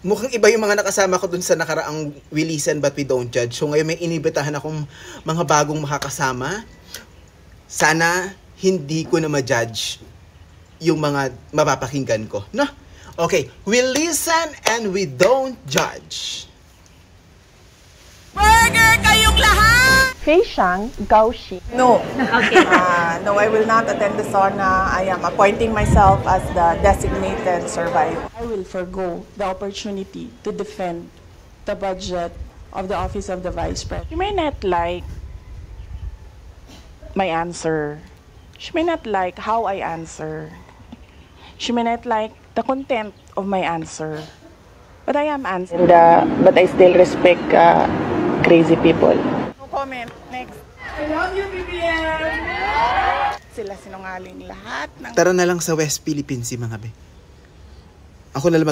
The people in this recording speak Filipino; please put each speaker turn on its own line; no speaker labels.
Mukhang iba yung mga nakasama ko dun sa nakaraang We Listen But We Don't Judge. So ngayon may inibitahan akong mga bagong makakasama. Sana hindi ko na ma-judge yung mga mapapakinggan ko. No? Okay, we listen and we don't judge.
Burger kayong lahat!
Fei Shang Gaoxi.
No.
Okay.
No, I will not attend the sauna. I am appointing myself as the designated survivor.
I will forgo the opportunity to defend the budget of the Office of the Vice President. You may not like my answer. She may not like how I answer. She may not like the content of my answer. But I am answering. But I still respect crazy people.
No comment. Next.
I love you, BBM! Sila sinungaling lahat ng...
Tara na lang sa West Philippines, mga be. Ako na lang